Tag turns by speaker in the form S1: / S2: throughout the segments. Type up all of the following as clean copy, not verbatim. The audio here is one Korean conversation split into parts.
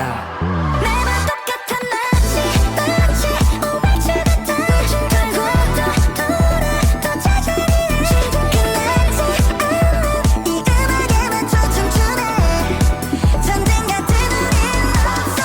S1: 매번 똑같은 마치 오늘처럼 돌고 또 돌아 또 찾아내는 끝나지 않는 이 음악에만 초점주네 전쟁 같은 우린 없어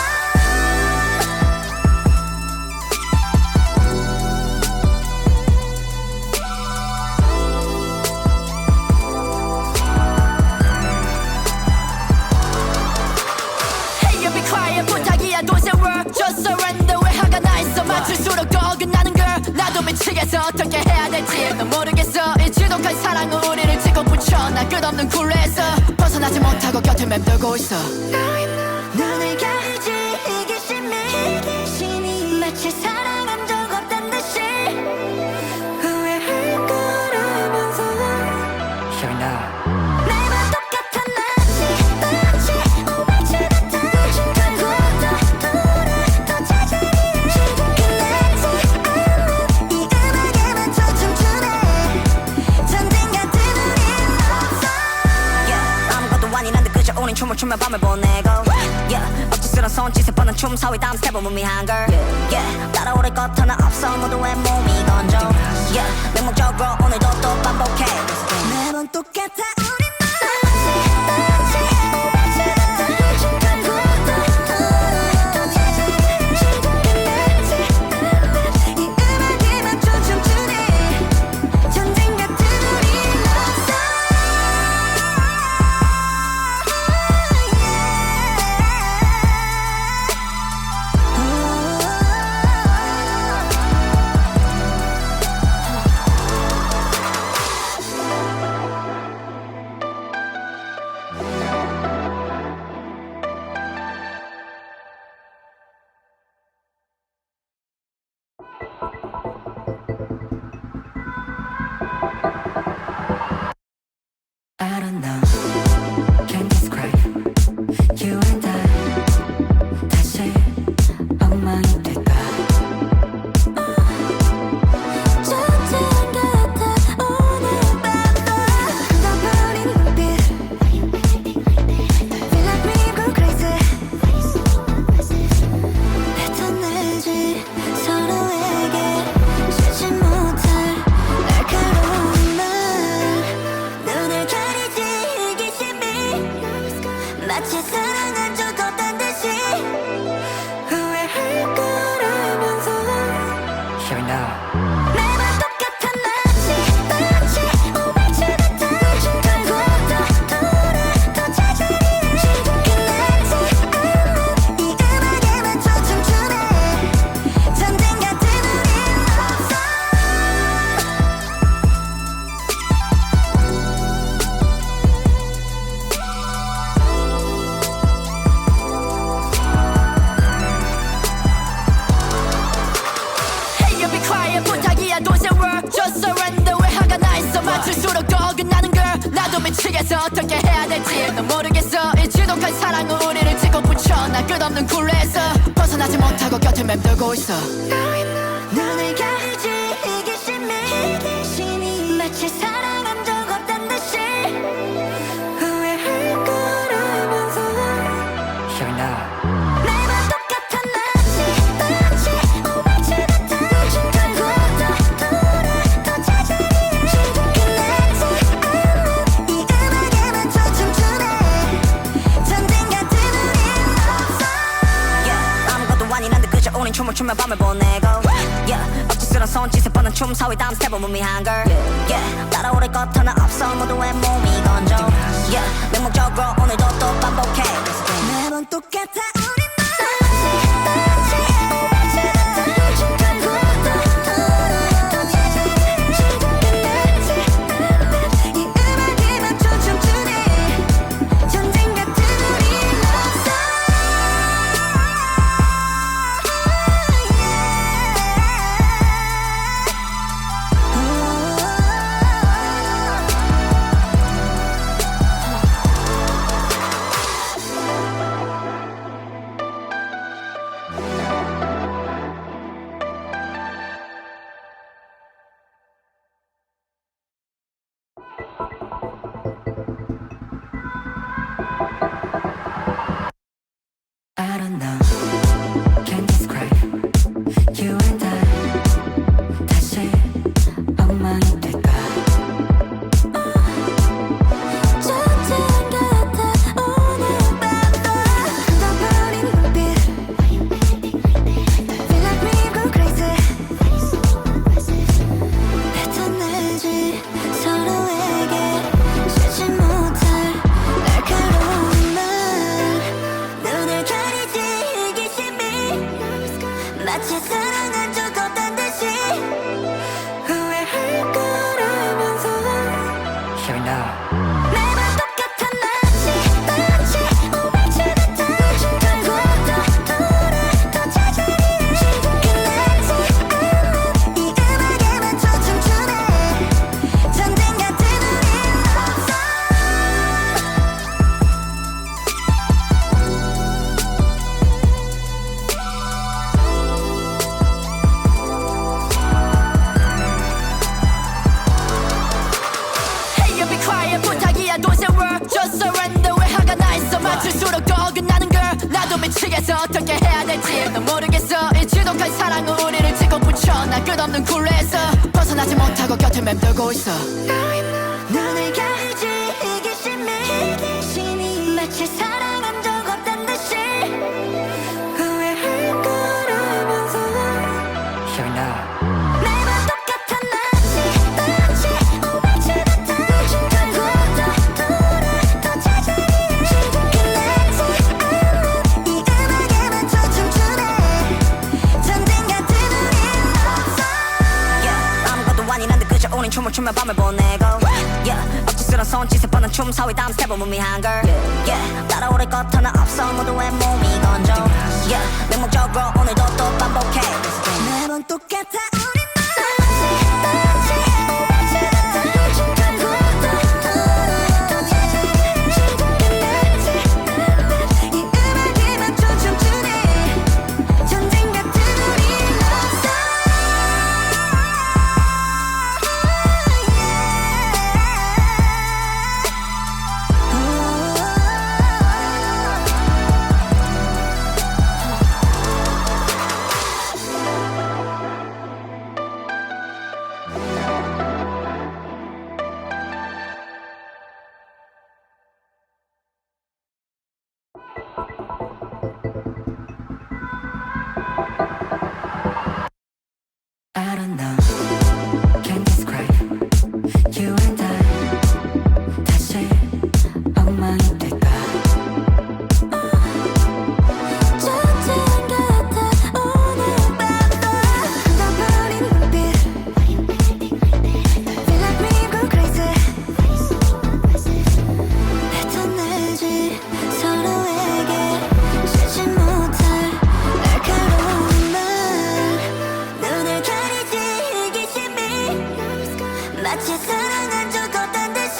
S1: Hey you be quiet 부탁이야 don't say word just surrender 왜 화가 나 있어 맞출수록 더 어긋나는 girl 나도 미치겠어 어떻게 해야 될지 넌 모르겠어 이 지독한 사랑은 우리를 찍어 붙여 나 끝없는 굴레에서 벗어나지 못하고 곁을 맴돌고 있어 눈을 가리지 이기심이 마치 사랑한 적 없단 듯이 후회할 거라면서 매번 똑같은 마치 오늘처럼 돌고 또 돌아 또 찾아내는 끝나지 않는 이 음악에만 초점주네 전쟁 같은 우린 없어
S2: 아무것도 아닌 듯 그저 우린 춤을 추며 밤을 보내고 억지스런 손짓에 뻗는 춤 사위 다음 스텝은 무미한 걸 따라오를 것 하나 없어 모두의 몸이 건져 맹목적으로 오늘도 또 반복해
S1: 매번 똑같아 우린 마치 오늘처럼 돌고 또 돌아 또 찾아내는 끝나지 않는 이 음악에만 초점주네 전쟁 같은 우린 없어
S3: I don't know, can't describe you and I 다시 엉망이 될까
S1: 전쟁 같아 오늘 밤도 넌 버린 눈빛 Feel like we go crazy 뱉어내지 서로에게 주지 못할 날카로운 말 눈을 가리지 이기심이 마치 사랑한 적 없단 듯이 후회할 거라면서 매번 똑같은 마치 오늘처럼 돌고 또 돌아 또 찾아내는 끝나지 않는 이 음악에만 초점주네 전쟁 같은 우린 없어 Hey you be quiet 부탁이야 don't say word just surrender 왜 화가 나 있어 맞출수록 더 어긋나는 girl 나도 미치겠어 어떻게 해야 될지 넌 모르겠어 이 지독한 사랑은 우리를 찍어 붙여 나 끝없는 굴레에서 벗어나지 못하고 곁을 맴돌고 있어 눈을 가리지 이기심이 마치 사랑한 적 없단 듯이 후회할 거라면서 매번 똑같은 마치 오늘처럼 돌고 또 돌아 또 찾아내는 끝나지 않는 이 음악에만 초점주네 전쟁 같은 우린 없어
S2: 아무것도 아닌 듯 그저 우린 춤을 추며 밤을 보내고 억지스런 손짓에 뻗는 춤 사위 다음 스텝은 무미한 걸 따라오를 것 하나 없어 모두의 몸이 건져 맹목적으로 오늘도 또 반복해
S1: 매번 똑같아 우린 마치 오늘처럼 돌고 또 돌아 또 찾아내는 끝나지 않는 이 음악에만 초점주네 전쟁 같은 우린 없어 미치겠어 어떻게 해야 될지 넌 모르겠어 이 지독한 사랑은 우리를 찍고 붙여 나 끝없는 굴레에서 벗어나지 못하고 곁을 맴돌고 있어
S2: 눈을 가리지 이기심이 마치 사랑한 적 없단 듯이 후회할 거라면서
S3: Here now
S2: 매번 똑같은 마치 오마치 같은 결국도 또 찾아내 지금 끝나지 않는 이 음악에만 초청주네 전쟁 같은 우린 없어 아무것도 아닌 듯 그저 우린 춤을 추며 밤을 보내고 억지스런 손짓에 뻗는 춤 사위 다음 스텝은 무미한 걸 따라오를 것 하나 없어 모두의 몸이 건져 맹목적으로 오늘도 또 반복해 매번 똑같아 우린 마치 오마치 같은 결국도 또 찾아내 지금 끝나지 않는 이 음악에만 초청주네 전쟁 같은 우린 없어
S3: I don't know Can't describe You and I 다시 엉망이 될까
S2: 전쟁 같아 오늘 밤도 묻어버린 눈빛 Feel like we go crazy 뱉어내지 서로에게 쉬지 못할 날카로운 말 눈을 가리지 이기심이 마치 사랑한 적 없단 듯이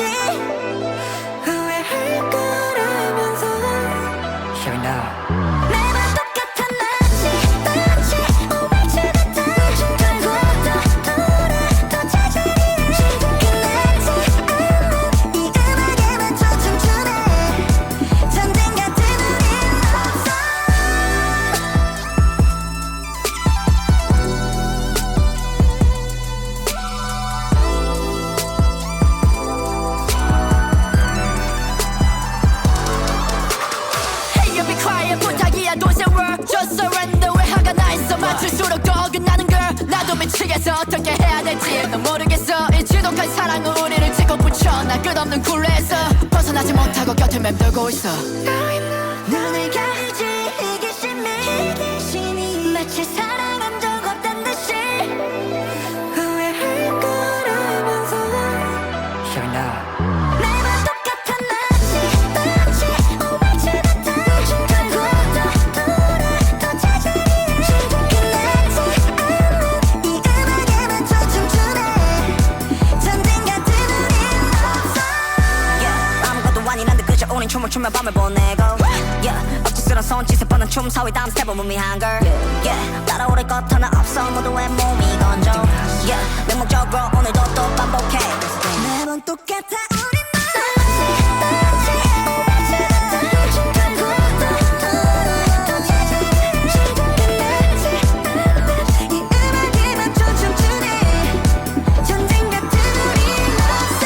S2: 후회할 거라면서
S3: Here now
S2: 매번 똑같은 마치 오마치 같은 결국도 또 찾아내 지금 끝나지 않는 이 음악에만 초청주네 전쟁 같은 우린 없어
S1: Hey you be quiet 부탁이야 don't say word Just surrender 왜 화가 나 있어 맞출수록 더 어긋나는 걸 나도 미치겠어 어떻게 해야 될지 넌 모르겠어 이 지독한 사랑은 우리를 찍고 붙여 나 끝없는 굴레에서 벗어나지 못하고 곁을 맴돌고 있어
S2: 눈을 가리지 이기심이 마치 사랑한 적 없단 듯이 후회할 거라면서
S3: Here now
S2: 매번 똑같은 마치 오마치 같은 결국도 또 찾아내 지금 끝나지 않는 이 음악에만 초청주네 전쟁 같은 우린 없어 아무것도 아닌 듯 그저 우린 춤을 추며 밤을 보내고 억지스런 손짓에 뻗는 춤 사위 다음 스텝은 무미한 걸 따라오를 것 하나 없어 모두의 몸이 건져 맹목적으로 오늘도 또 반복해 매번 똑같아 우린 마치 오마치 같은 결국도 또 찾아내 지금 끝나지 않는 이 음악에만 초청주네 전쟁 같은 우린 없어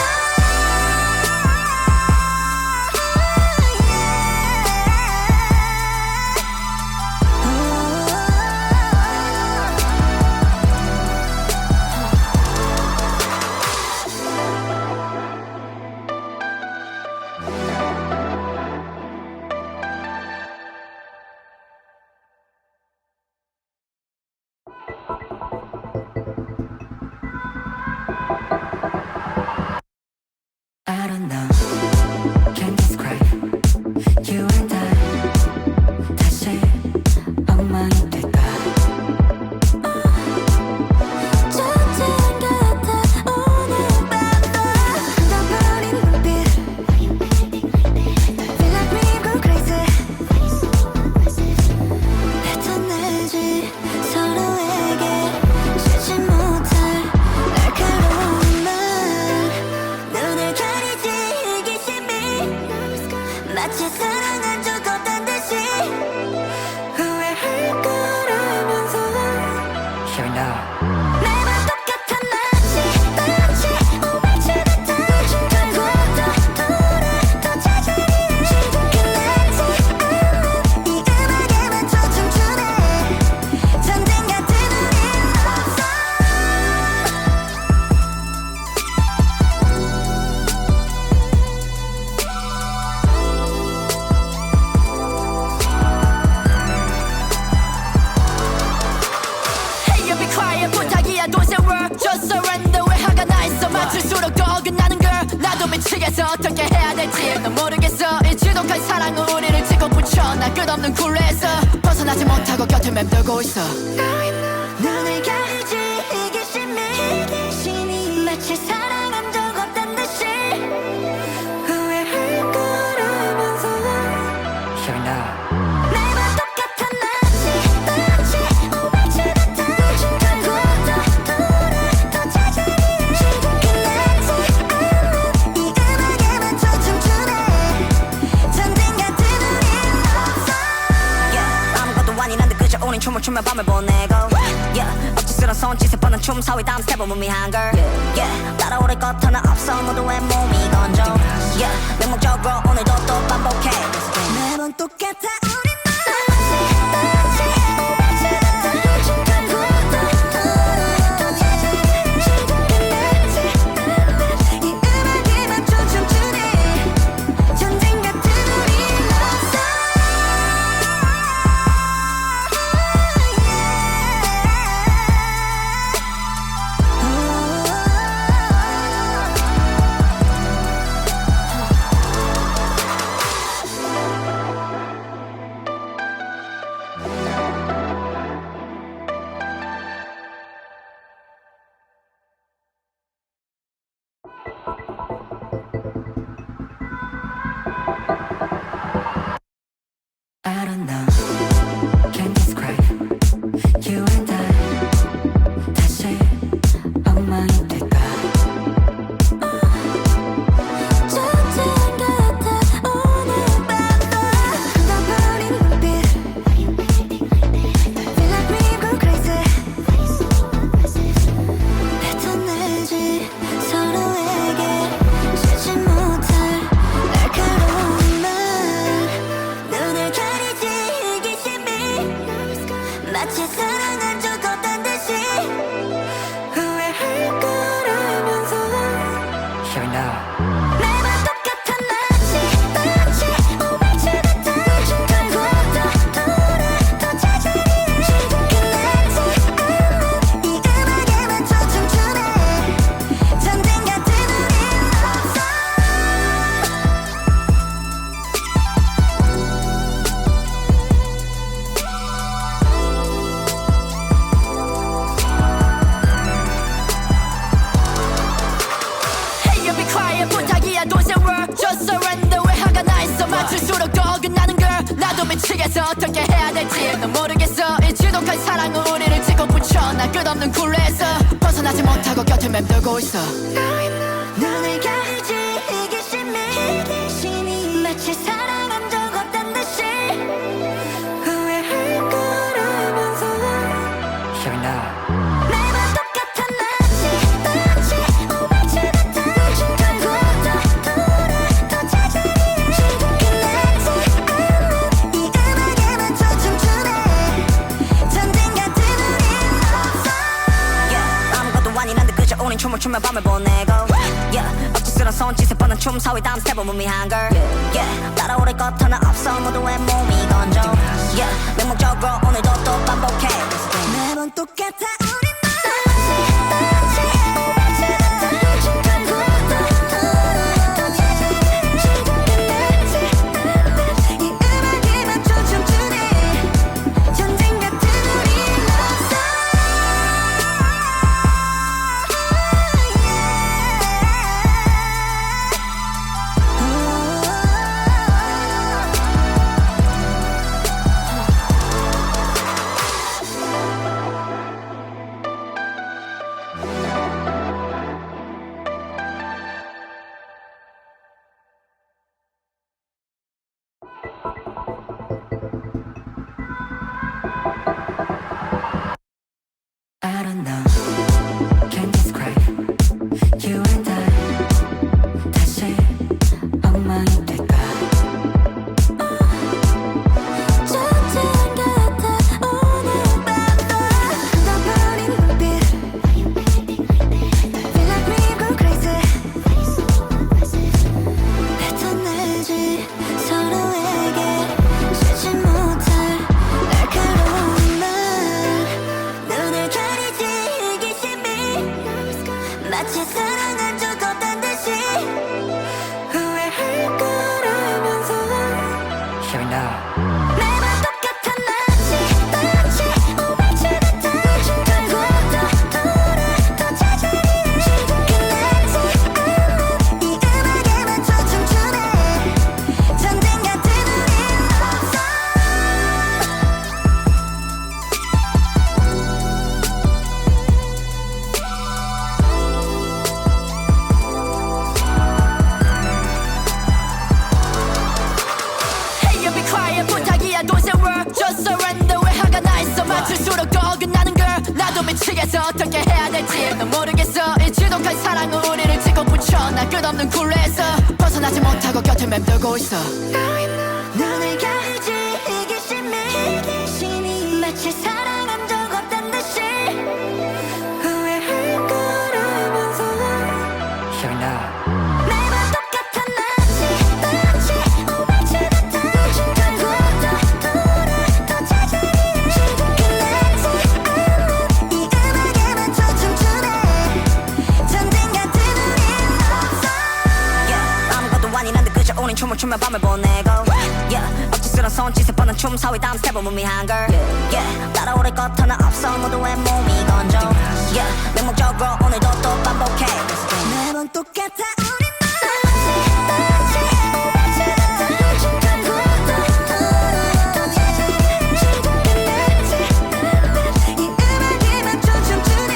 S1: 미치겠어 어떻게 해야 될지 넌 모르겠어 이 지독한 사랑은 우리를 찍고 붙여 나 끝없는 굴레에서 벗어나지 못하고 곁을 맴돌고 있어
S2: 눈을 가리지 이기심이 마치 사랑한 적 없단 듯이 후회할 거라면서
S3: Here now.
S2: 매번 똑같아 마치 오발치 같은 결국 또 찾아내 지금 끝나지 않는 이 음악에만 초점주네 전쟁 같은 우린 없어 아무것도 아니란 듯 그저 우린 춤을 추며 밤을 보내고 억지스런 손짓에 뻗는 춤 사위 다음 스텝은 무미한 걸 따라오를 것 하나 없어 모두의 몸이 건져 맹목적으로 오늘도 또 반복해 매번 똑같아 우린 마치 오발치 같은 결국 또 찾아내 지금 끝나지 않는 이 음악에만 초점주네 전쟁 같은 우린 없어
S3: I don't know. Can't describe you and I. 다시 엉망이 될까?
S2: 전쟁 같아 오늘 밤도 던져버린 눈빛 Feel like we go crazy 뱉어내지 서로에게 주지 못할 날카로운 말 눈을 가리지 이기심이 마치 사랑한 적 없단 듯이 후회할 거라면서
S3: Here now.
S2: 매번 똑같아 마치 오발치 같은 결국 또 찾아내 지금 끝나지 않는 이 음악에만 초점주네 전쟁 같은 우린 없어
S1: Hey you be quiet 부탁이야 don't say word Just surrender 왜 화가 나 있어 맞출수록 더 어긋나는 girl 나도 미치겠어 어떻게 해야 될지 넌 모르겠어 이 지독한 사랑은 우리를 찍고 붙여 나 끝없는 굴레에서 벗어나지 못하고 곁을 맴돌고 있어
S2: 눈을 가리지 이기심이 마치 사랑한 적 없단 듯이 후회할 거라면서
S3: Here now.
S2: 매번 똑같아 마치 오발치 같은 결국 또 찾아내 지금 끝나지 않는 이 음악에만 초점주네 전쟁 같은 우린 없어 아무것도 아니란 듯 그저 우린 춤을 추며 밤을 보내고 억지스런 손짓에 뻗는 춤 사위 다음 스텝은 무미한 걸 따라오를 것 하나 없어 모두의 몸이 건져 맹목적으로 오늘도 또 반복해 매번 똑같아 우린 마치 오발치 같은 결국 또 찾아내 지금 끝나지 않는 이 음악에만 초점주네 전쟁 같은 우린 없어
S1: 어긋나는 걸 나도 미치겠어 어떻게 해야 될지 넌 모르겠어 이 지독한 사랑은 우리를 찍어 붙여 나 끝없는 굴레에서 벗어나지 못하고 곁을 맴돌고 있어
S2: 눈을 가리지 이기심이 마치 사랑한 적 없단 듯이 후회할 거라면서
S3: Here now.
S2: 매번 똑같아 마치 오만치 같아 결국 또 찾아내 지금 끝났지 않는 이 음악에만 초청주네 전쟁 같은 우린 없어 아무것도 아닌 듯 그저 우린 춤을 추며 밤을 보내고 억지스런 손짓에 뻗는 춤 사위 다음 스텝은 무미한 걸 따라오를 것 하나 없어 모두의 몸이 건져 맹목적으로 오늘도 또 반복해 매번 똑같아 우린 마치 오만치 같아 결국 또 찾아내 지금 끝났지 않는 이 음악에만 초청주네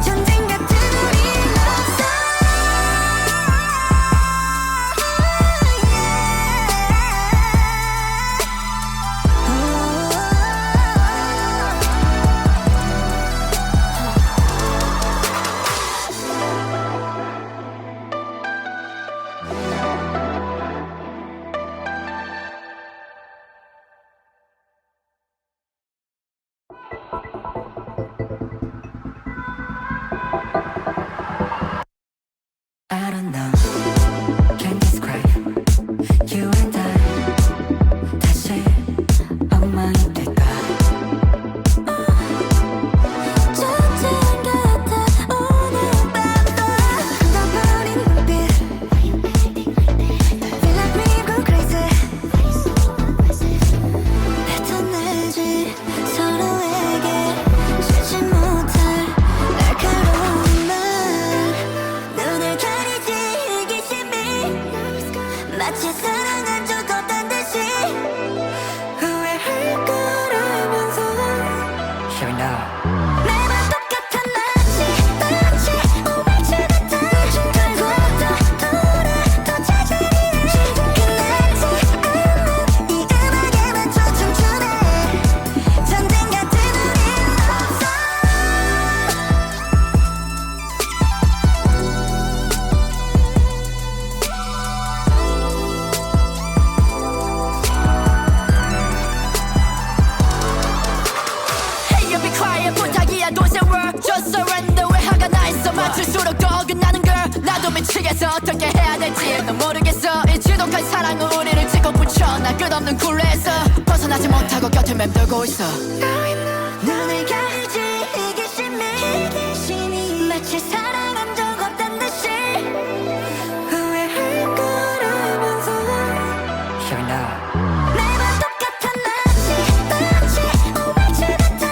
S2: 전쟁 같은 우린 없어
S3: I don't know. Can't describe you and I. 다시 엉망이 될까?
S2: 전쟁 같아 오늘 밤도 흘러버린 눈빛 Feel like me go crazy 뱉어내지 서로에게 주지 못할 날카로운 말 눈을 가리지 이기심이 마치 사랑한 적 없단 듯이 후회할 거라면서
S3: Here now.
S2: 매번 똑같아 마치 오만치 같아 결국 또 찾아내 지금 끝났지 않는 이 음악에만 초청주네 전쟁 같은 우린 없어
S1: Hey you be quiet 부탁이야 don't say word Just surrender 왜 화가 나 있어 맞출수록 더 어긋나는 걸 나도 미치겠어 어떻게 해야 될지 넌 모르겠어 이 지독한 사랑은 우리를 찍어 붙여 나 끝없는 굴레에서 벗어나지 못하고 곁을 맴돌고 있어
S2: 눈을 가리지 이기심이 마치 사랑한 적 없단 듯이 후회할 거라면서
S3: Here now.
S2: 매번 똑같아 마치 오만치 같아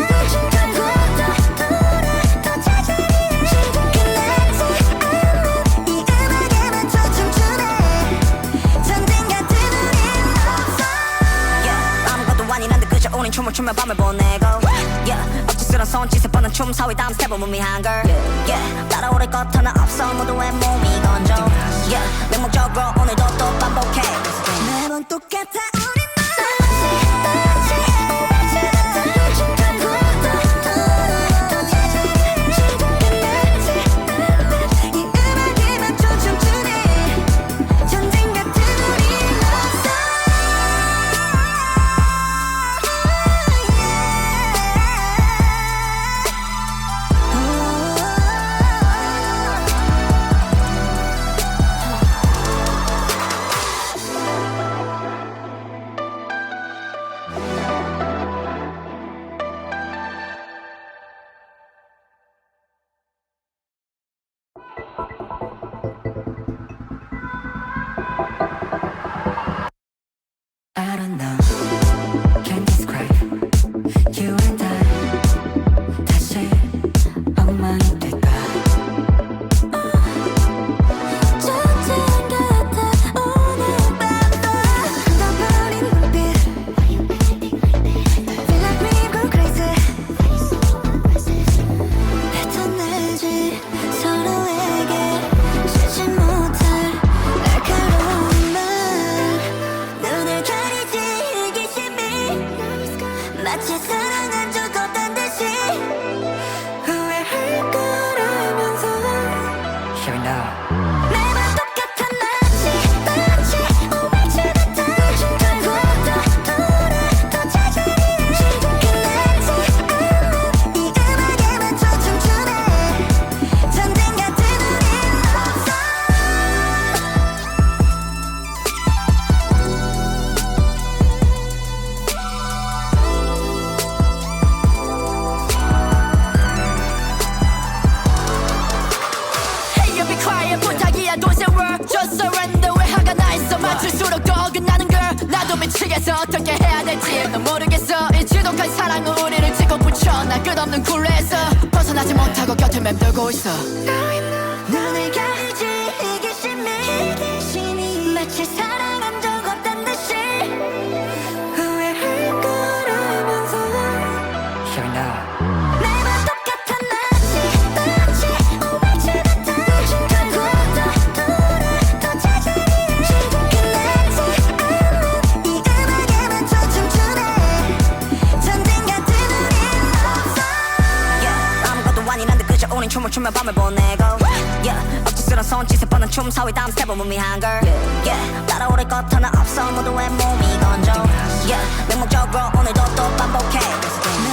S2: 결국 또 찾아내 지금 끝났지 않는 이 음악에만 초청주네 전쟁 같은 우린 없어 아무것도 아닌 듯 그저 우린 춤을 추며 밤을 보내고 억지스런 손짓에 뻗는 춤 사위 다음 스텝은 무미한 걸 따라오를 것 하나 없어 모두의 몸이 건져 맹목적으로 오늘도 또 반복해 매번 똑같아 우린 마치 오만치 같아 결국 또 찾아내 지금 끝났지 않는 이 음악에만 초청주네 전쟁 같은 우린 없어
S3: I don't know. Can't describe you and I. 다시 엉망이 될까?
S2: 전쟁 같아 오늘 밤도 흘러버린 눈빛 Feel like me go crazy 뱉어내지 서로에게 주지 못할 날카로운 말 눈을 가리지 이기심이 마치 사랑한 적 없단 듯이
S1: 미치겠어 어떻게 해야 될지 넌 모르겠어 이 지독한 사랑은 우리를 찍고 붙여 나 끝없는 굴레에서 벗어나지 못하고 곁을 맴돌고 있어
S2: 눈을 가리지 이기심이 마치 사랑한 적 없단 듯이 후회할 걸 알면서
S3: Here now.
S2: 매번 똑같아 마치 오발치 같아 결국 또 돌아 또 제자리에 끝나지 않는 이 음악에만 춰춤추네 전쟁 같은 우린 없어 아무것도 아닌 듯 그저 우린 춤을 추며 밤을 보내고 억지스런 손짓에 뻗는 춤 사위 다음 스텝은 무미한 걸 따라오를 것 하나 없어 모두의 몸이 건져 맹목적으로 오늘도 또 반복해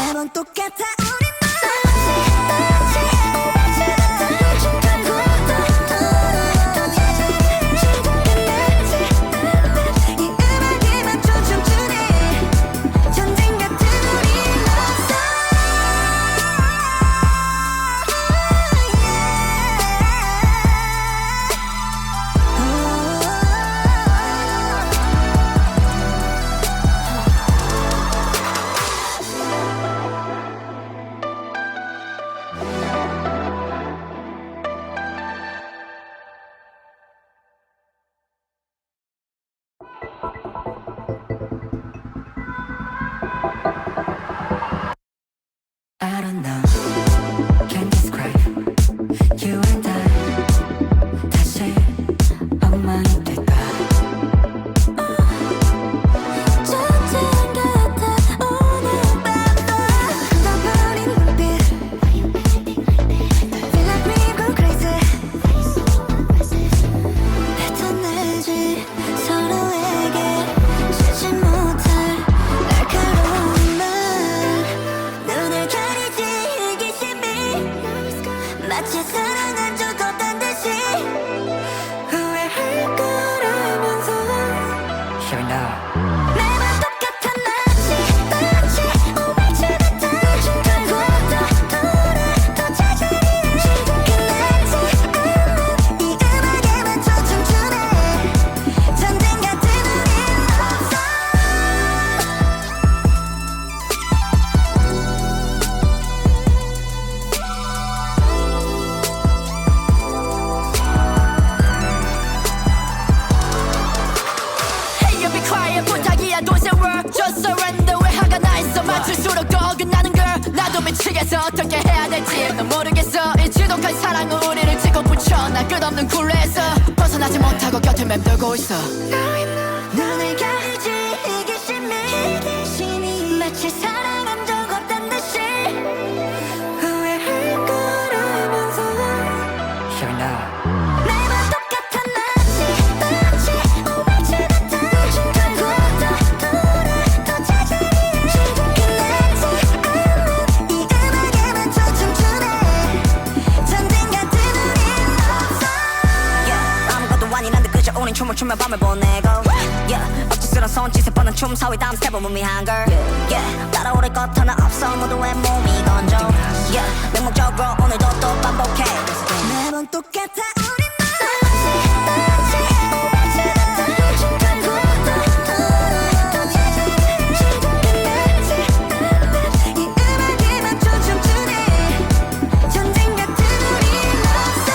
S2: 매번 똑같아 우린 마치 오발치 같아 결국 또 돌아 또 제자리에 끝나지 않는 이 음악에만 춰춤추네 전쟁 같은 우린 없어
S3: I don't know. Can't describe you and I. 다시 엉망이 될까?
S2: 전쟁 같아 오늘 밤도 흘러버린 눈빛 Feel like we go crazy 뱉어내지 서로에게 주지 못할 날카로운 말 눈을 가리지 이기심이 마치 사랑한 적 없단 듯이 후회할 걸 알면서
S3: Here now.
S2: 매번 똑같아 마치 오발치 같아 결국 또 돌아 또 제자리에 끝나지 않는 이 음악에만 춰춤추네 전쟁 같은 우린 없어
S1: Hey you be quiet 부탁이야 don't say word Just surrender 왜 화가 나 있어 맞출수록 더 어긋나는 girl 나도 미치겠어 어떻게 해야 될지 넌 모르겠어 이 지독한 사랑은 우리를 찍고 붙여 나 끝없는 굴레에서 벗어나지 못하고 곁을 맴돌고 있어
S2: 눈을 가리지 이기심이 마치 사랑한 적 없단 듯이 후회할 걸 알면서
S3: Here now.
S2: 매번 똑같아 마치 오발치 같아 결국 또 돌아 또 제자리에 끝나지 않는 이 음악에만 춰춤추네 전쟁 같은 우린 없어 아무것도 아닌 듯 그저 우린 춤을 추며 밤을 보내고 억지스런 손짓에 뻗는 춤 사위 다음 스텝은 무미한 걸 따라오를 것 하나 없어 모두의 몸이 건져 맹목적으로 오늘도 또 반복해 매번 똑같아 우린 마치 오발치 같아 결국 또 돌아 또 제자리에 끝나지 않는 이 음악에만 춰춤추네 전쟁 같은 우린 없어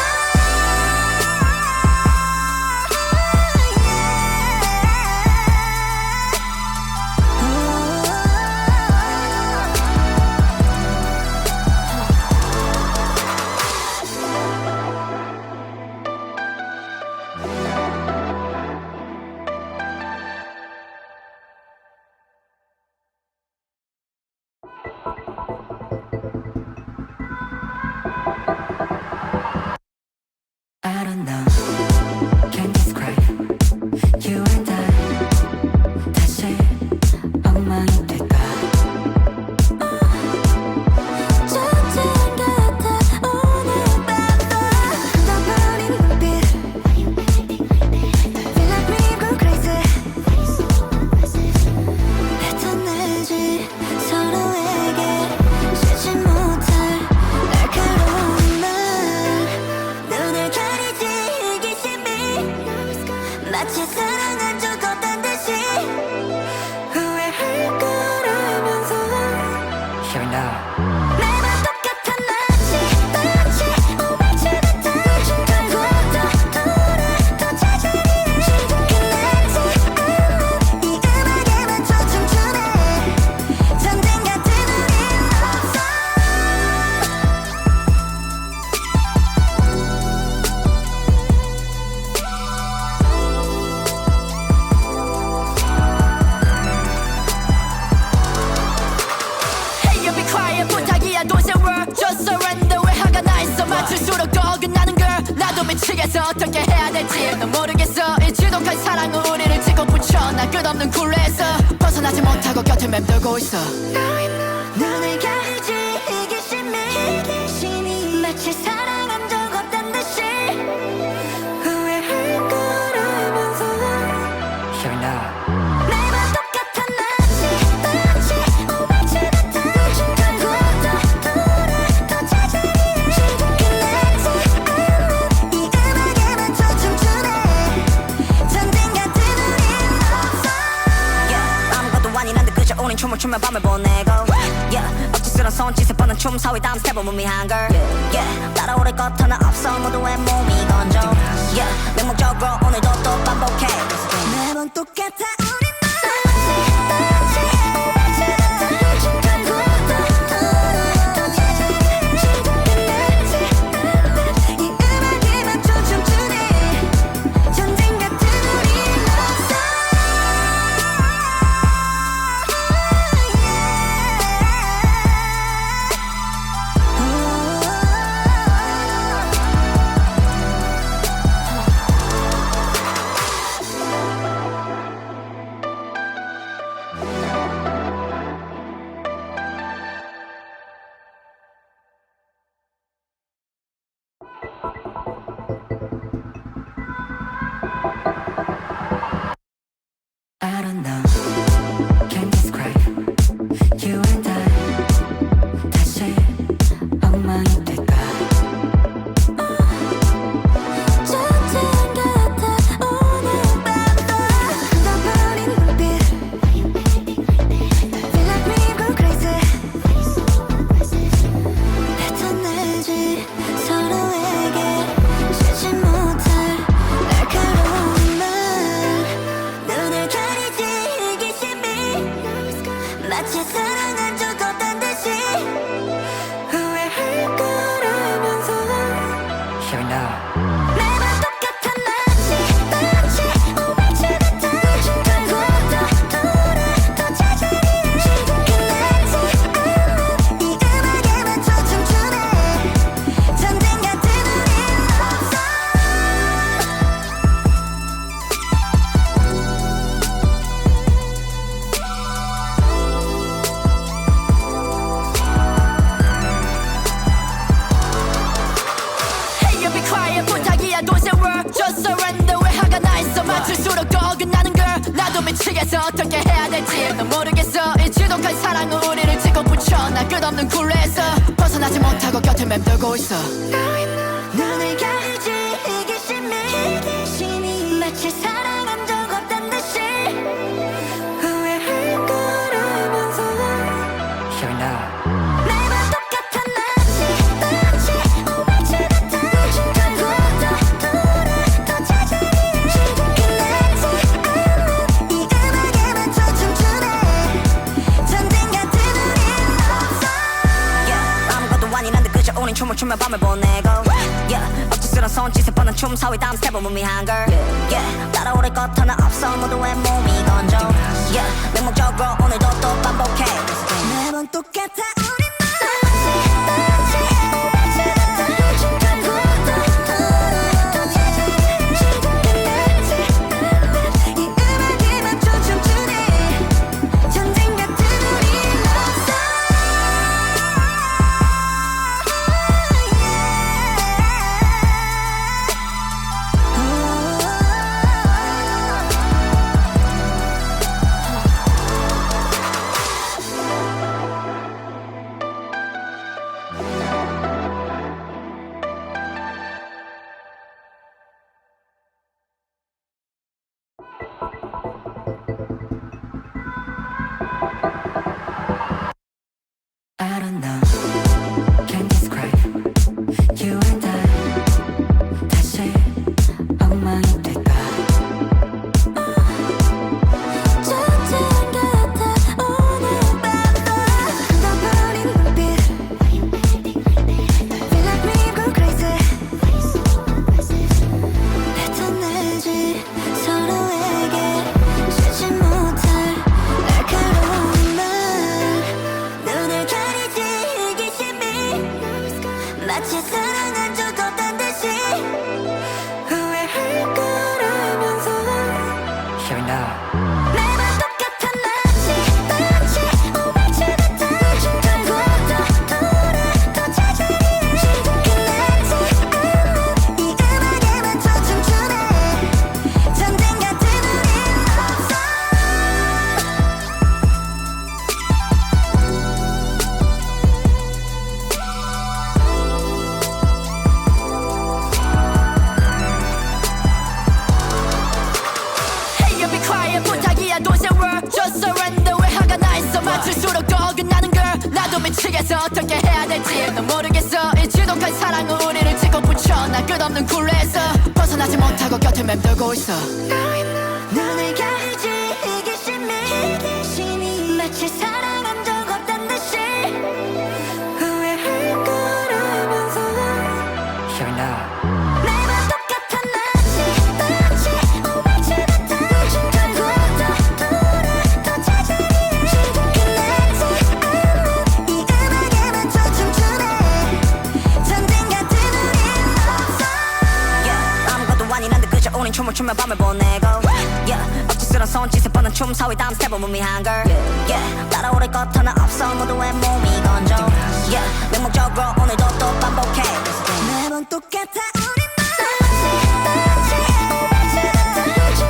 S1: 미치겠어 어떻게 해야 될지 넌 모르겠어 이 지독한 사랑은 우리를 찍고 붙여 나 끝없는 굴레에서 벗어나지 못하고 곁에 맴돌고 있어
S2: 눈을 가리지 이기심이 마치 사랑한 적 없단 듯이 후회할 거라면서
S3: Here and now.
S2: 매번 똑같아 마치 오만치 같아 결국도 돌아 더 찾아내 끝나지 않는 이 음악에만 춤추네 전쟁 같은 우린 없어 아무것도 아니란데 그저 우린 춤을 추며 밤을 보내고 억지스런 손짓에 뻗는 춤 사위 다음 스텝은 무미한 걸 따라오를 것 하나 없어 모두의 몸이 건져 맹목적으로 오늘도 또 반복해 매번 똑같아 우린 마치 오만치 같아 결국도 돌아 더 찾아내 끝나지 않는 이 음악에만 춤추네 전쟁 같은 우린 없어
S3: I don't know. Can't describe you and I. 다시 엉망이 될까?
S2: 전쟁 같아 오늘 밤도 던져버린 눈빛 Feel like we go crazy 뱉어내지 서로에게 주지 못할 날카로운 말 눈을 가리지 이기심이 마치 사랑한 적 없단 듯이 후회할 거라면서
S3: Here and now.
S2: 매번 똑같아 마치 오만치 같아 결국도 돌아 더 찾아내 끝나지 않는 이 음악에만 춤추네 전쟁 같은 우린 없어
S1: Hey you be quiet 부탁이야 don't say word Just surrender 왜 화가 나 있어 맞출수록 더 어긋나는 걸 나도 미치겠어 어떻게 해야 될지 넌 모르겠어 이 지독한 사랑은 우리를 찍고 붙여 나 끝없는 굴레에서 벗어나지 못하고 곁에 맴돌고 있어
S2: 눈을 가리지 이기심이 마치 사랑한 적 없단 듯이 후회할 거라면서
S3: Here and now.
S2: 매번 똑같아 마치 오만치 같아 결국도 돌아 더 찾아내 끝나지 않는 이 음악에만 춤추네 전쟁 같은 우린 없어 아무것도 아니란데 그저 우린 춤을 추며 밤을 보내고 억지스런 손짓에 뻗는 춤 사위 다음 스텝은 무미한 걸 따라오를 것 하나 없어 모두의 몸이 건져 맹목적으로 오늘도 또 반복해 매번 똑같아 우린 마치 오만치 같아 결국도 돌아 더 찾아내 끝나지 않는 이 음악에만 춤추네 전쟁 같은 우린 없어
S1: 끝없는 굴레에서 벗어나지 못하고 곁을 맴돌고 있어.
S2: 눈을 가리지 이기심이 마치 사랑한 적 없단 듯이 후회할 거라면서
S3: Here now.
S2: 매번 똑같은 마치 오마치 같은 결국도 또 찾아내 끝나지 않는 이 음악에만 춤추네 전쟁 같은 우린 없어 아무것도 아닌 듯 그저 우린 춤을 추며 밤을 보내고 억지스런 손짓에 뻗는 춤 사위 다음 스텝은 무미한 걸 따라오를 것 하나 없어 모두의 몸이 건져 맹목적으로 오늘도 또 반복해 매번 똑같아 우린 마치 오마치 같은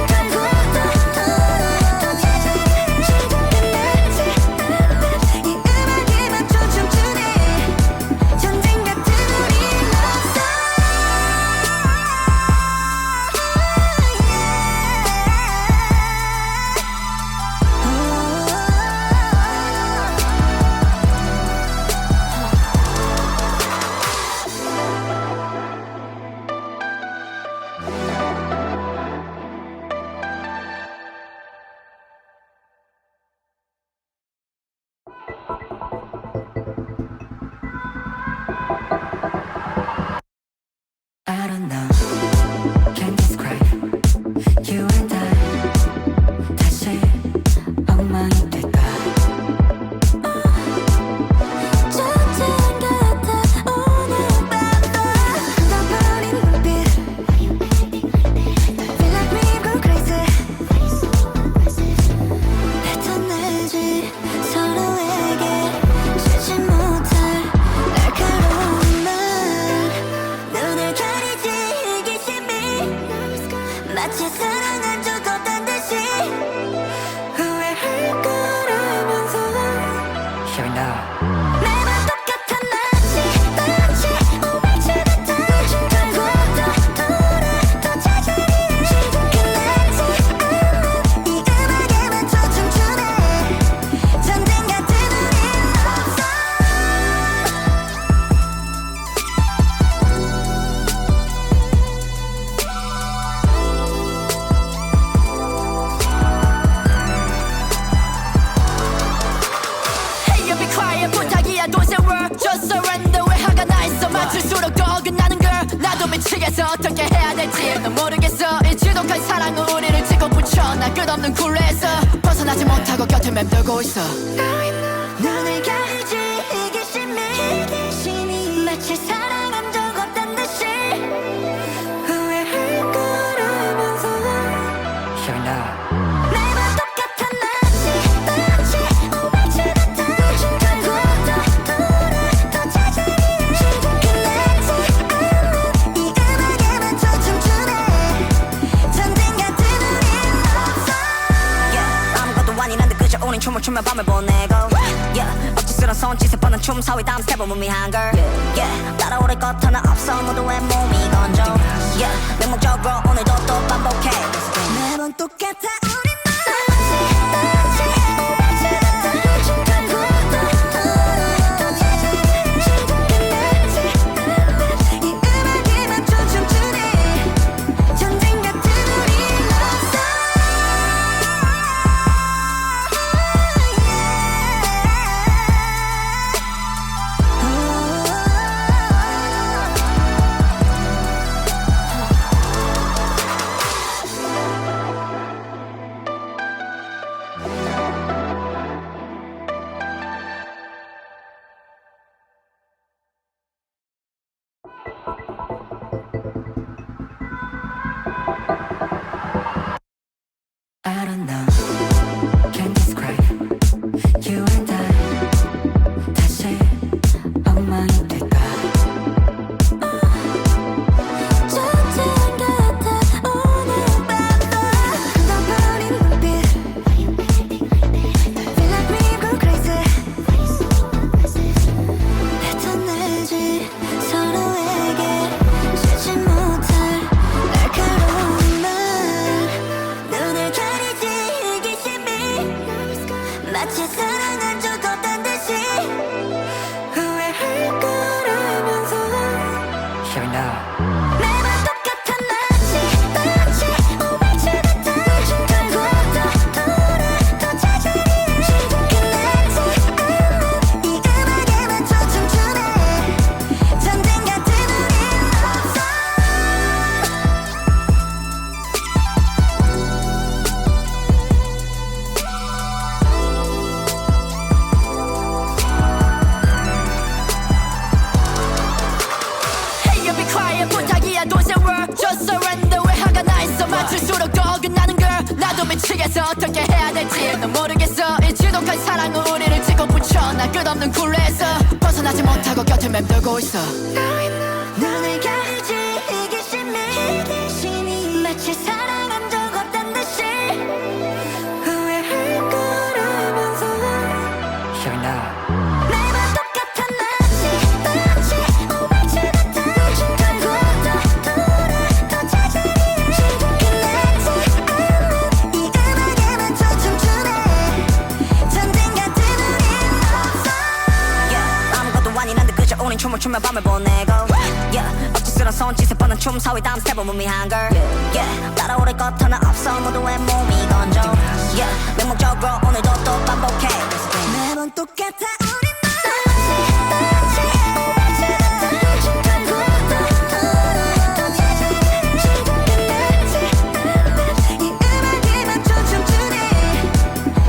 S2: 결국도 또 찾아내 끝나지 않는 이 음악에만 춤추네 전쟁 같은 우린 없어
S3: I don't know. Can't describe you and I. 다시 엉망이 될까?
S2: 전쟁 같아 오늘 밤도 흘러버린 눈빛 Feel like we go crazy 뱉어내지 서로에게 주지 못할 날카로운 말 눈을 가리지 이기심이 마치 사랑한 적 없단 듯이 후회할 거라면서
S3: Here now.
S2: 매번 똑같은 마치 오마치 같은 결국도 또 찾아내 끝나지 않는 이 음악에만 춤추네 전쟁 같은 우린 없어
S1: Hey you be quiet 부탁이야 don't say word just surrender 왜 화가 나 있어 맞출수록 더 어긋나는 걸 나도 미치겠어 어떻게 해야 될지 넌 모르겠어 이 지독한 사랑은 우리를 찍고 붙여 나 끝없는 굴레에서 벗어나지 못하고 곁을 맴돌고 있어.
S2: 눈을 가리지 이기심이 마치 사랑한 적 없단 듯이 후회할 거라면서
S3: Here now.
S2: 매번 똑같은 마치 오마치 같은 결국도 또 찾아내 끝나지 않는 이 음악에만 춤추네 전쟁 같은 우린 없어 아무것도 아닌 듯 그저 우린 춤을 추며 밤을 보내고 억지스런 손짓에 뻗는 춤 사위 다음 스텝은 무미한 걸 따라오를 것 하나 없어 모두의 몸이 건져 맹목적으로 오늘도 또 반복해 매번 똑같아 우린 마치 오마치 같은 결국도 또 찾아내 끝나지 않는 이 음악에만 춤추네 전쟁 같은 우린 없어
S1: 미치겠어 어떻게 해야 될지 넌 모르겠어 이 지독한 사랑은 우리를 찍어 붙여 나 끝없는 굴레에서 벗어나지 못하고 곁에 맴돌고 있어
S2: 눈을 가리지 이기심이 마치 사랑한 적 없단 듯이 후회할 거라면서
S3: Here now.
S2: 매번 똑같아 마치 오만치 같은 결국도 돌아 더 찾아내야 끝나지 않는 이 음악에만 초점주네 전쟁 같은 우린 없어 아무것도 아닌 듯 그저 우린 춤을 추며 밤을 보내고 억지스런 손짓에 뻗는 춤 사위 다음 스텝은 무미한 걸 따라오를 것 하나 없어 모두의 몸이 건져 맹목적으로 오늘도 또 반복해 매번 똑같아 우린 마치 오만치 같은 결국도 돌아 더 찾아내야 끝나지 않는 이 음악에만 초점주네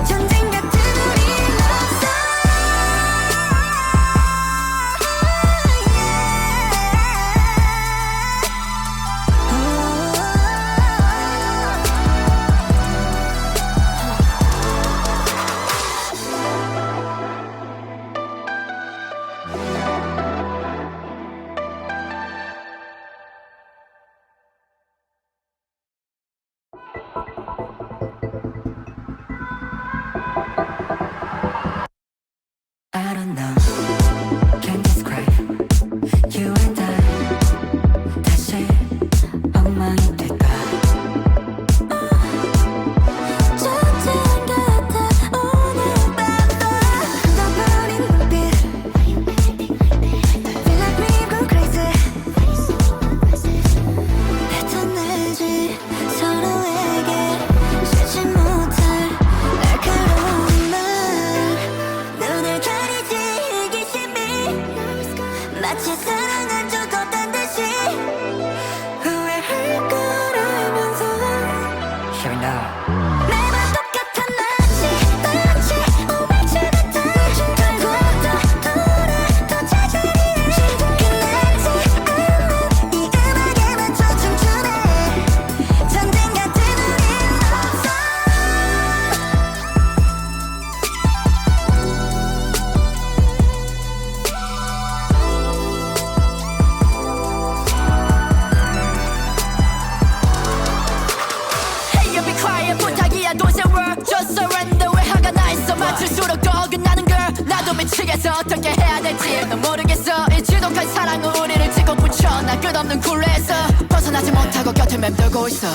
S2: 전쟁 같은 우린 없어
S3: I don't know. Can't describe you and I. 다시 엉망이 될까?
S2: 전쟁 같아 오늘 밤도 너버린 눈빛 Feel like we go crazy 뱉어내지 서로에게 쉬지 못할 날카로운 말 눈을 가리지 이기심이 마치 사랑한 적 없단 듯이 후회할 거라면서
S3: Here now.
S2: 매번 똑같아 마치 오만치 같은 결국도 돌아 더 찾아내야 끝나지 않는 이 음악에만 초점주네 전쟁 같은 우린 없어
S1: Hey you be quiet 부탁이야 don't say word Just surrender 왜 화가 나 있어 맞출수록 더 어긋나는 girl 나도 미치겠어 어떻게 해야 될지 넌 모르겠어 이 지독한 사랑은 우리를 찍어 붙여 나 끝없는 굴레에서 벗어나지 못하고 곁에 맴돌고 있어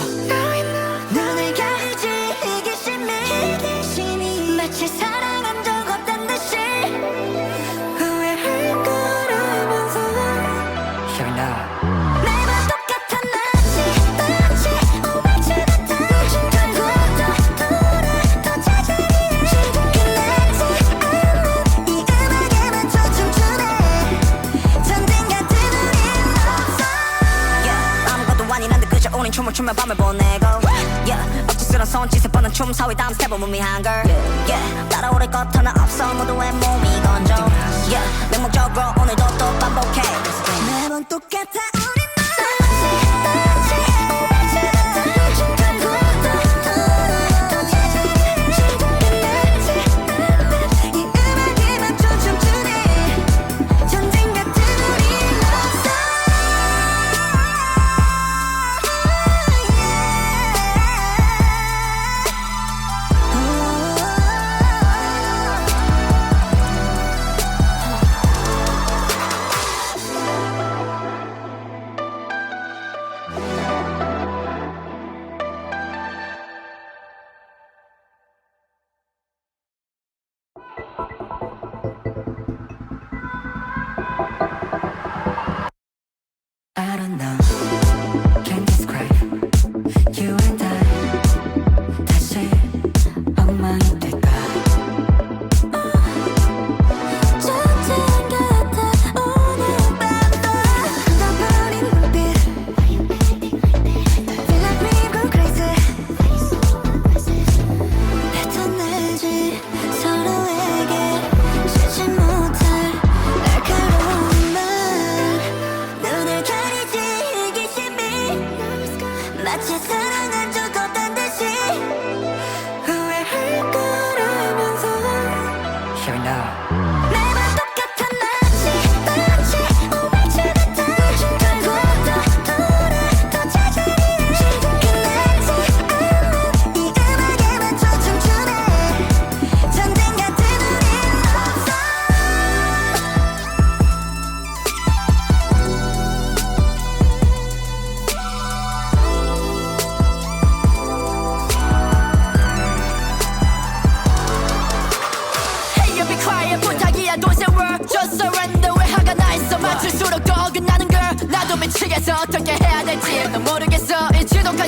S2: 눈을 가리지 이기심이 마치 사랑한 적 없단 듯이 후회할 거라면서
S3: Here now.
S2: 매번 똑같아 마치 오만치 같은 결국도 돌아 더 찾아내야 끝나지 않는 이 음악에만 초점주네 전쟁 같은 우린 없어 아무것도 아닌 듯 그저 우린 춤을 추며 밤을 보내고 억지스런 손짓에 뻗는 춤 사위 다음 스텝은 무미한 걸 따라오를 것 하나 없어 모두의 몸이 건져 맹목적으로 오늘도 또 반복해 매번 똑같아 우린 마치 오만치 같은 결국도 돌아 더 찾아내야 끝나지 않는 이 음악에만 초점주네 전쟁 같은 우린 없어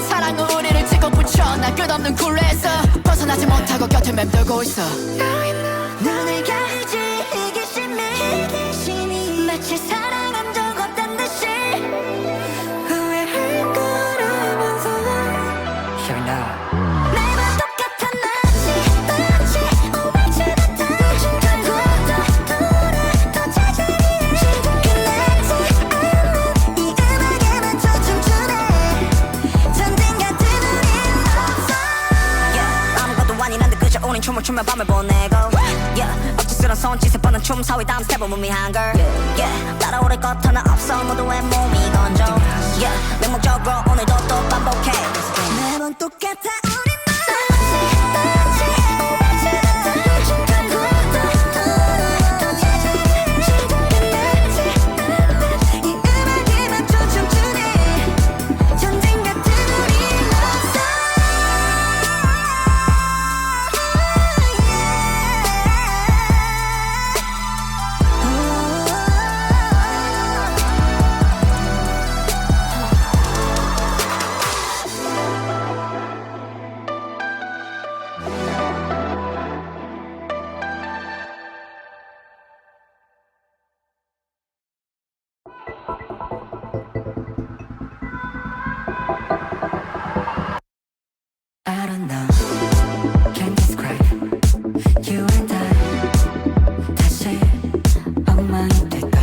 S1: 사랑은 우리를 찍고 붙여 나 끝없는 굴레에서 벗어나지 못하고 곁을 맴돌고 있어
S2: 눈을 가리지 이기심이 마치 사랑한 적 없단 듯이 후회할 거라면서
S3: Here now.
S2: 매번 똑같아 마치 오만치 같아 결국 더 찾아내 지금 끝나지 않는 이 음악에만 춰춤추네 전쟁 같은 우린 없어 yeah, 아무것도 아닌 듯 그저 우린 춤을 추며 밤을 보내고 yeah, 억지스런 손짓에 뻗는 춤 사위 다음 스텝은 무미한 걸 yeah, 따라오를 것 하나 없어 모두의 몸이 건져 yeah, 내 목적으로 오늘도 또 반복해 매번 똑같아 우린 마치 오만치 같아 결국 더 찾아내 지금 끝나지 않는 이 음악에만 춰춤추네 전쟁 같은 우린 없어
S3: I don't know. Can't describe you and I. 다시 엉망이 될까?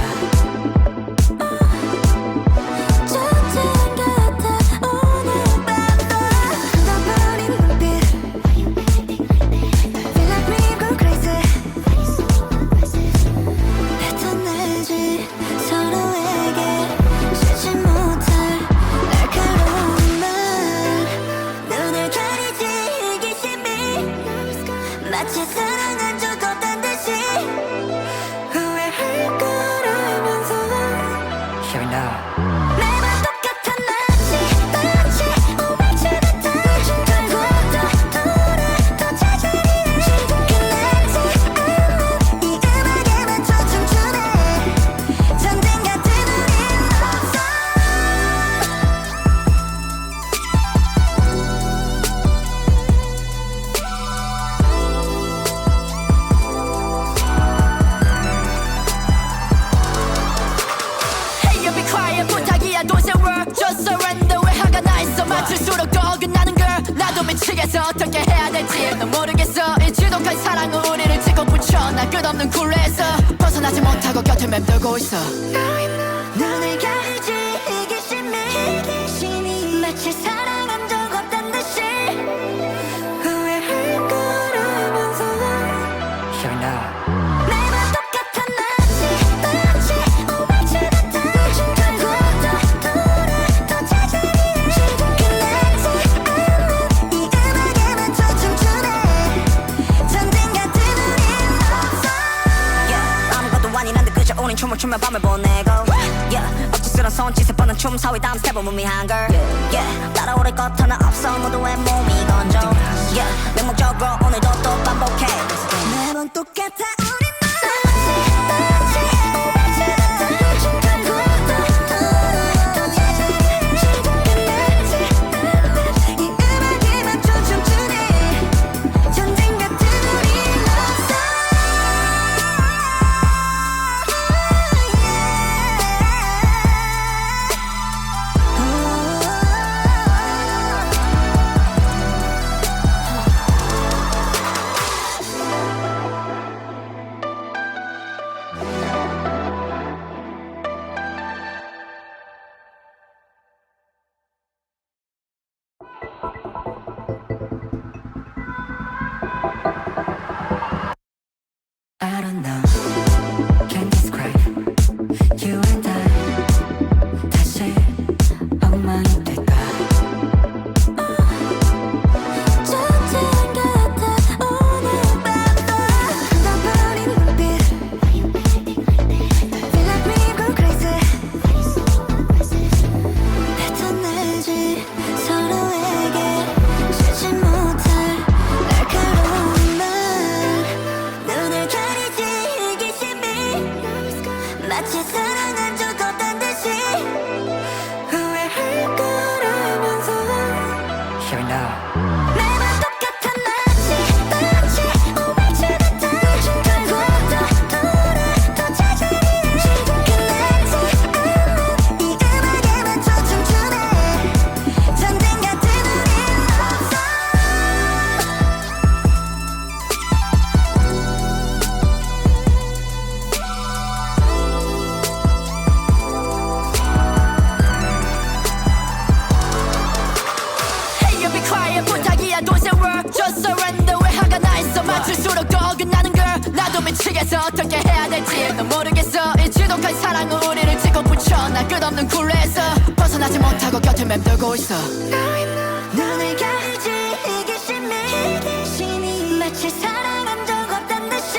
S2: 전쟁 같아 오늘 밤도 흘러버린 눈빛 Feel like we go crazy 뱉어내지 서로에게 쉬지 못할 날카로운 말 눈을 가리지 이기심이 마치 사랑한 적 없단 듯이 후회할 거라면서
S3: Here now.
S2: 매번 똑같아 마치 오만치 같아 결국 더 찾아내 지금 끝나지 않는 이 음악에만 춰춤추네 전쟁 같은 우린 없어
S1: Hey you be quiet 부탁이야 don't say word Just surrender 왜 화가 나 있어 맞출수록 더 어긋나는 걸 나도 미치겠어 어떻게 해야 될지 넌 모르겠어 이 지독한 사랑은 우리를 찍고 붙여 나 끝없는 굴레에서 벗어나지 못하고 곁을 맴돌고 있어
S2: 눈을 가리지 이기심이 마치 사랑한 적 없단 듯이 후회할 거라면서
S3: Here now.
S2: 매번 똑같아 마치 오만치 같아 결국 더 찾아내 지금 끝나지 않는 이 음악에만 춰춤추네 전쟁 같은 우린 없어 yeah, 아무것도 아닌 듯 그저 우린 춤을 추며 밤을 보내고 yeah, 억지스런 손짓에 뻗는 춤 사위 다음 스텝은 무미한 걸 yeah, 따라오를 것 하나 없어 모두의 몸이 건져 yeah, 내 목적으로 오늘도 또 반복해 매번 똑같아 우린 마치 오만치 같아 결국 더 찾아내 지금 끝나지 않는 이 음악에만 춰춤추네 전쟁 같은 우린 없어
S3: I don't know. Can't describe you and I. 다시 엉망이 될까?
S2: 전쟁 같아 오늘 밤도 흘러버린 눈빛 Feel like we go crazy 뱉어내지 서로에게 쉬지 못할 날카로운 말 눈을 가리지 이기심이 마치 사랑한 적 없단 듯이 후회할 거라면서
S1: 미치겠어 어떻게 해야 될지 넌 모르겠어 이 지독한 사랑은 우리를 찍어 붙여 나 끝없는 굴레에서 벗어나지 못하고 곁을 맴돌고 있어
S2: 눈을 가리지 이기심이 마치 사랑한 적 없단 듯이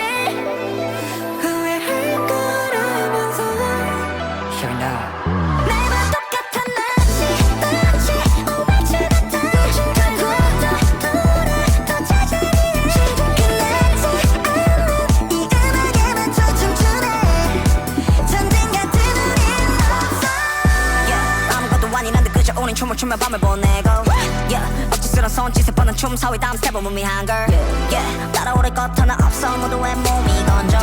S2: 후회할 거라면서
S3: Here now.
S2: 매번 똑같은 마치 오만치 같은 결국도 돌아 또 찾아내 끝나지 않는 이 음악에만 초점주네 전쟁 같은 우린 없어 아무것도 아닌 듯 그저 우린 춤을 추며 밤을 보내고 억지스런 손짓에 뻗는 춤 사위 다음 스텝은 무미한 걸 따라오를 것 하나 없어 모두의 몸이 건져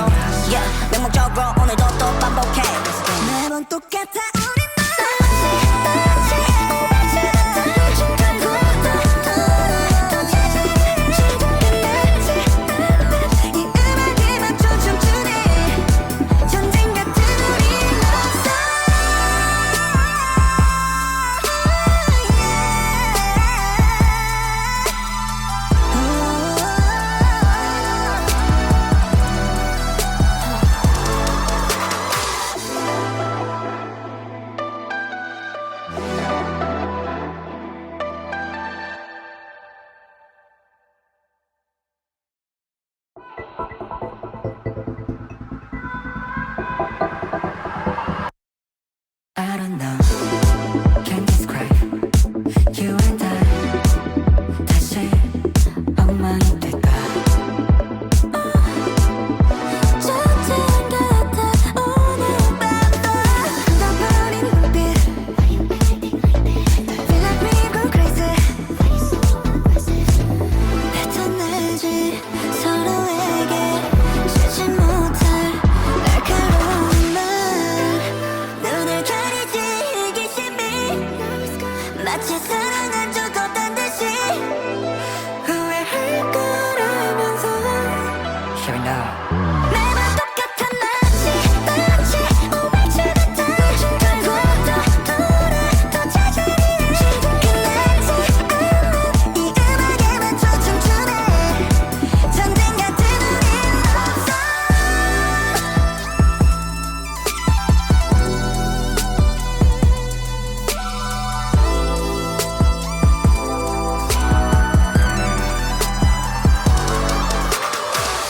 S2: 맹목적으로 오늘도 또 반복해 매번 똑같아 우린 마치 오만치 같은 결국도 돌아 또 찾아내 끝나지 않는 이 음악에만 초점주네 전쟁 같은 우린 없어
S3: I don't know. Can't describe you and I. 다시 엉망이 될까?
S2: 전쟁 같아 오늘 밤도 덩어린 눈빛 Feel like we go crazy 뱉어내지 서로에게 주지 못할 날카로운 말 눈을 가리지 이기심이 마치 사랑한 적 없단 듯이 후회할 거라면서
S3: Here now.
S2: 매번 똑같은 마치 오만치 같은 결국도 돌아 또 찾아내 끝나지 않는 이 음악에만 초점주네 전쟁 같은 우린 없어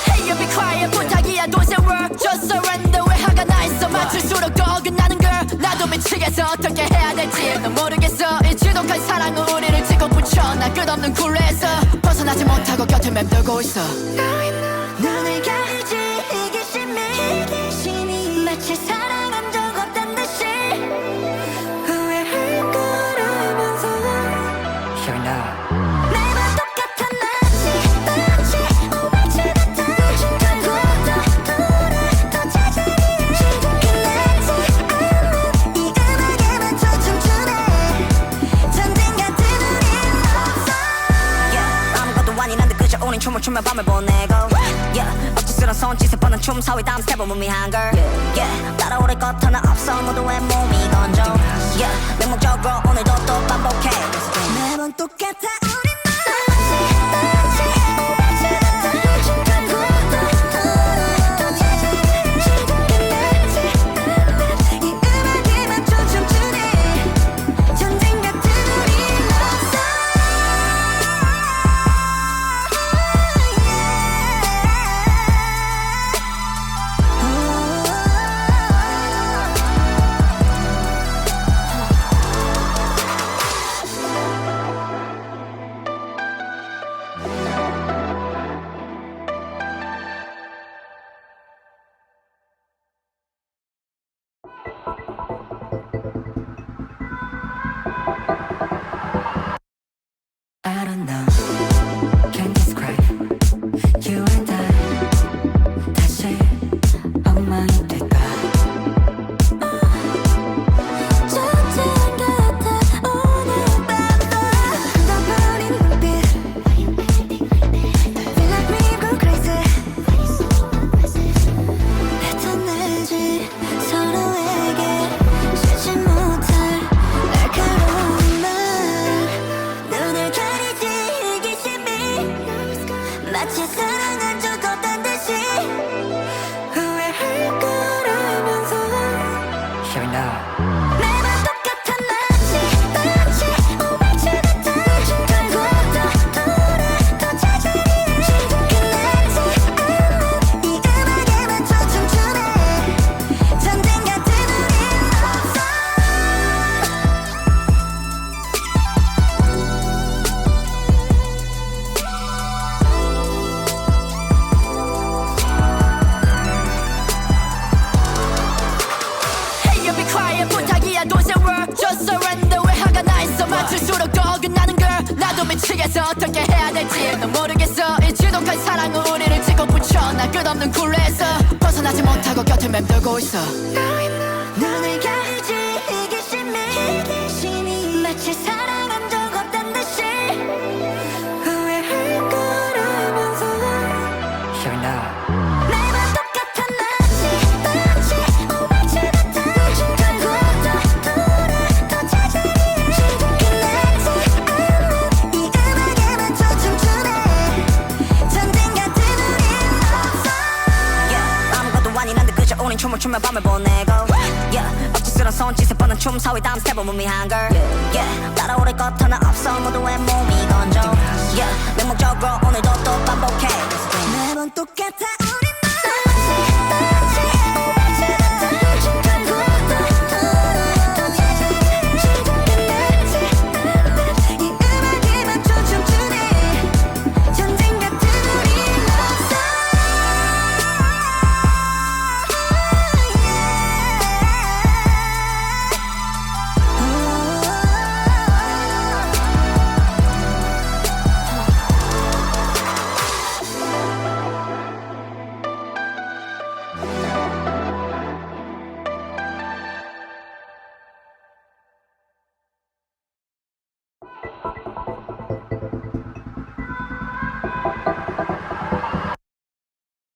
S1: Hey you be quiet 부탁이야 don't say word Just surrender 왜 화가 나 있어 맞출수록 더 어긋나는 girl 나도 미치겠어 어떻게 해야 될지 넌 모르겠어 이 지독한 사랑은 우리를 찍어 붙여 나 끝없는 굴레에서 벗어나지 못하고 곁을 맴돌고 있어
S2: 눈을 가리지 이기심이 마치 사랑한 적 없단 듯이 후회할 거라면서
S3: Here now.
S2: 매번 똑같은 마치 오만치 같은 결국도 돌아 또 찾아내 끝나지 않는 이 음악에만 초점주네 전쟁 같은 우린 없어 아무것도 아닌 듯 그저 우린 춤을 추며 밤을 보내고 억지스런 손짓에 뻗는 춤 사위 다음 스텝은 무미한 걸 따라오를 것 하나 없어 모두의 몸이 건져 맹목적으로 오늘도 또 반복해 매번 똑같아 우린 마치 오만치 같은 결국도 돌아 또 찾아내 끝나지 않는 이 음악에만 초점주네 전쟁 같은 우린 없어
S3: I don't know. Can't describe you and I. 다시 엉망이 될까?
S2: 전쟁 같아 오늘 밤도 덩어린 눈빛 Feel like we go crazy 뱉어내지 서로에게 주지 못할 날카로운 말 눈을 가리지 이기심이 마치 사랑한 적 없단 듯이
S3: Here we know.
S2: 매번 똑같아 마치 오만치 같아 결국 또 돌아 또 찾아내 끝나지 않는 이 음악에만 춰 춤추네 전쟁 같은 우린 없어
S1: Hey you be quiet 부탁이야 don't say word Just surrender 왜 화가 나 있어 맞출수록 더 어긋나는 girl 나도 미치겠어 어떻게 해야 될지 넌 모르겠어 이 지독한 사랑은 우리를 찍고 붙여 나 끝없는 굴레에서 벗어나지 못하고 곁을 맴돌고 있어
S2: 눈을 가리지 이기심이 마치 사랑한 적 없단 듯이 후회할 거라면서
S3: Here we know.
S2: 매번 똑같아 마치 오만치 같아 결국 또 돌아 또 찾아내 끝나지 않는 이 음악에만 춰 춤추네 전쟁 같은 우린 없어 아무것도 아닌 데 그저 우린 춤을 추며 밤을 보내고 억지스런 손짓에 뻗는 춤 사위 다음 스텝은 무미한 걸 따라오를 것 하나 없어 모두의 몸이 건져 맹목적으로 오늘도 또 반복해 매번 똑같아 우린 마치 오만치 같아 결국 또 돌아 또 찾아내 끝나지 않는 이 음악에만 춰 춤추네 전쟁 같은 우린 없어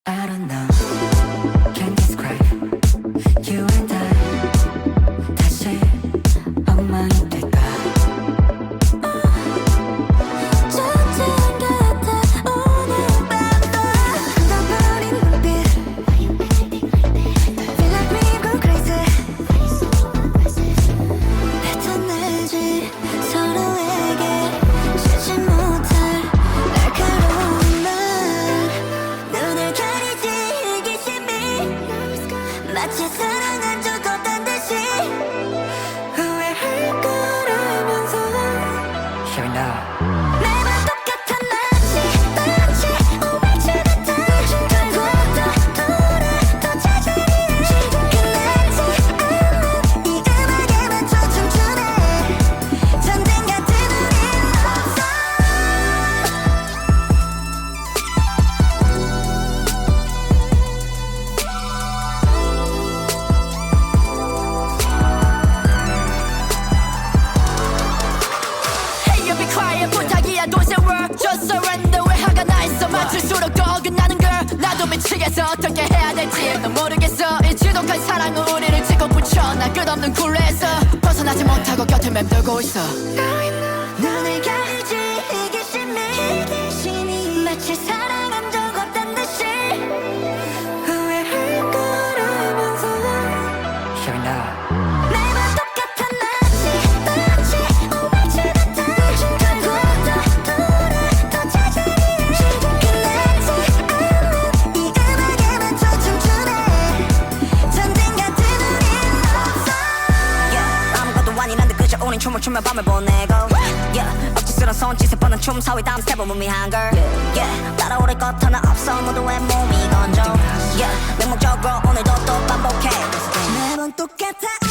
S3: I don't know. Can't describe you and I. 다시 엉망이 될까?
S2: 전쟁 같아 오늘 밤도 묻어버린 눈빛 Feel like we go crazy 뱉어내지 서로에게 주지 못할 날카로운 말 눈을 가리지 이기심이 마치 사랑한 적 없단 듯이 후회할 거라면서
S3: Here we know.
S2: 매번 똑같아 마치 오만치 같아 결국 또 돌아 또 찾아내 끝나지 않는 이 음악에만 춰 춤추네 전쟁 같은 우린 없어
S1: Hey you be quiet 부탁이야 don't say word Just surrender 왜 화가 나 있어 맞출수록 더 어긋나는 girl 나도 미치겠어 어떻게 해야 될지 넌 모르겠어 이 지독한 사랑은 우리를 찍고 붙여 나 끝없는 굴레에서 벗어나지 못하고 곁을 맴돌고 있어
S2: 눈을 가리지 이기심이 마치 사랑한 적 없단 듯이 후회할 거라면서
S3: Here we know.
S2: 매번 똑같아 마치 오만치 같아 결국 또 돌아 또 찾아내 끝나지 않는 이 음악에만 춰 춤추네 전쟁 같은 우린 없어 아무것도 아닌 데 그저 우린 춤을 추며 밤을 보내고 억지스런 손짓에 뻗는 춤 사위 다음 스텝은 무미한 걸 따라오를 것 하나 없어 모두의 몸이 건져 맹목적으로 오늘도 또 반복해 매번 똑같아